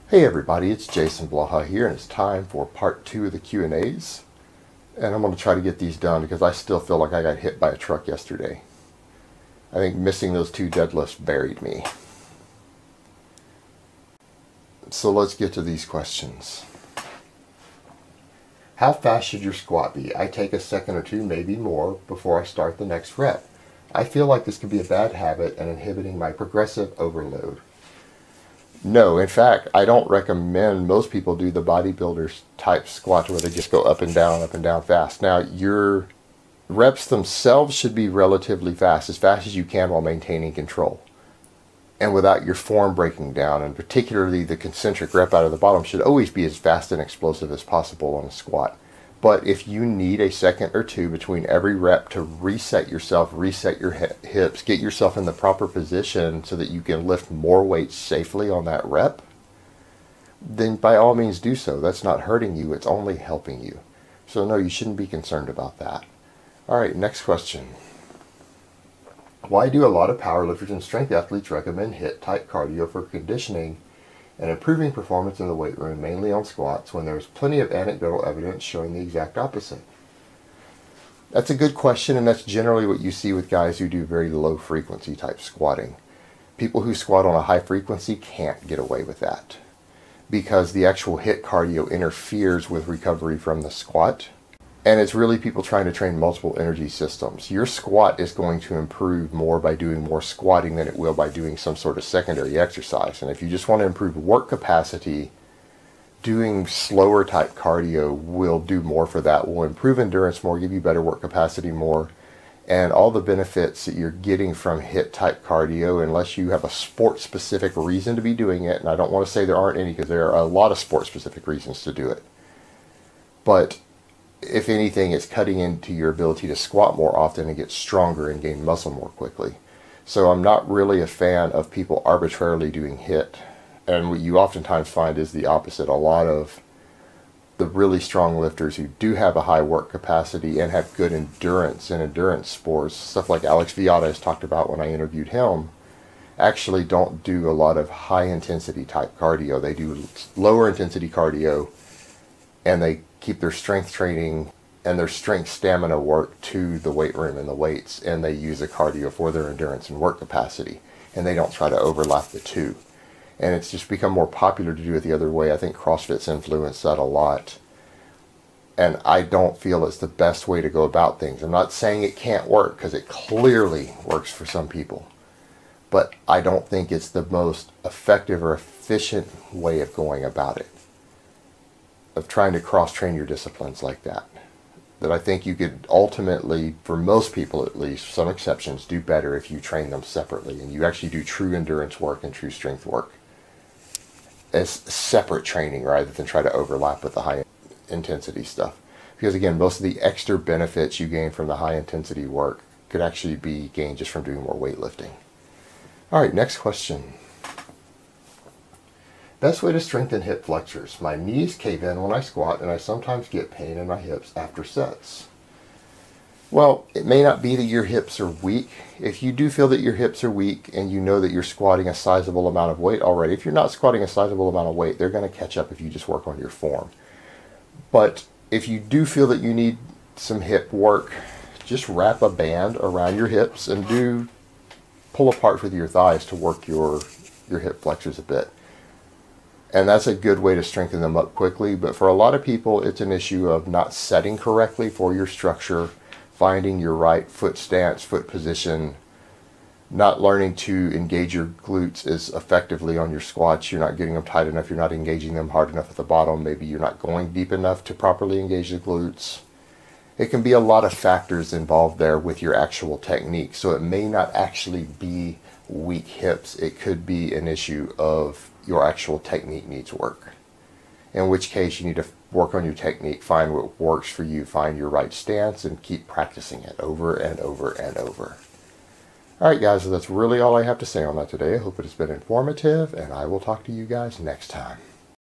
Hey everybody, it's Jason Blaha here, and it's time for part 2 of the Q&As. And I'm going to try to get these done because I still feel like I got hit by a truck yesterday. I think missing those 2 deadlifts buried me. So let's get to these questions. How fast should your squat be? I take a second or 2, maybe more, before I start the next rep. I feel like this could be a bad habit and inhibiting my progressive overload. No, in fact, I don't recommend most people do the bodybuilders type squat where they just go up and down fast. Now, your reps themselves should be relatively fast as you can while maintaining control. And without your form breaking down, and particularly the concentric rep out of the bottom should always be as fast and explosive as possible on a squat. But if you need a second or 2 between every rep to reset yourself, reset your hips, get yourself in the proper position so that you can lift more weight safely on that rep, then by all means do so. That's not hurting you, it's only helping you. So no, you shouldn't be concerned about that. All right, next question. Why do a lot of powerlifters and strength athletes recommend HIIT type cardio for conditioning and improving performance in the weight room, mainly on squats, when there's plenty of anecdotal evidence showing the exact opposite? That's a good question, and that's generally what you see with guys who do very low frequency type squatting. People who squat on a high frequency can't get away with that because the actual HIIT cardio interferes with recovery from the squat. And it's really people trying to train multiple energy systems. Your squat is going to improve more by doing more squatting than it will by doing some sort of secondary exercise. And if you just want to improve work capacity, doing slower type cardio will do more for that, will improve endurance more, give you better work capacity more. And all the benefits that you're getting from HIIT type cardio, unless you have a sport specific reason to be doing it, and I don't want to say there aren't any because there are a lot of sport specific reasons to do it. But if anything, it's cutting into your ability to squat more often and get stronger and gain muscle more quickly. So I'm not really a fan of people arbitrarily doing HIIT. And what you oftentimes find is the opposite. A lot of the really strong lifters who do have a high work capacity and have good endurance and endurance sports, stuff like Alex Viada has talked about when I interviewed him, actually don't do a lot of high intensity type cardio. They do lower intensity cardio, and they keep their strength training and their strength stamina work to the weight room and the weights, and they use the cardio for their endurance and work capacity, and they don't try to overlap the two. And it's just become more popular to do it the other way. I think CrossFit's influenced that a lot, and I don't feel it's the best way to go about things. I'm not saying it can't work, because it clearly works for some people, but I don't think it's the most effective or efficient way of going about it, of trying to cross-train your disciplines like that. That I think you could ultimately, for most people at least, some exceptions, do better if you train them separately and you actually do true endurance work and true strength work as separate training rather than try to overlap with the high intensity stuff. Because again, most of the extra benefits you gain from the high intensity work could actually be gained just from doing more weightlifting. All right, next question. Best way to strengthen hip flexors. My knees cave in when I squat, and I sometimes get pain in my hips after sets. Well, it may not be that your hips are weak. If you do feel that your hips are weak and you know that you're squatting a sizable amount of weight already, if you're not squatting a sizable amount of weight, they're going to catch up if you just work on your form. But if you do feel that you need some hip work, just wrap a band around your hips and do pull apart with your thighs to work your hip flexors a bit. And that's a good way to strengthen them up quickly. But for a lot of people, it's an issue of not setting correctly for your structure, finding your right foot stance, foot position, not learning to engage your glutes as effectively on your squats. You're not getting them tight enough. You're not engaging them hard enough at the bottom. Maybe you're not going deep enough to properly engage the glutes. It can be a lot of factors involved there with your actual technique. So it may not actually be weak hips. It could be an issue of your actual technique needs work, in which case you need to work on your technique, find what works for you, find your right stance, and keep practicing it over and over and over. All right, guys, so that's really all I have to say on that today. I hope it has been informative, and I will talk to you guys next time.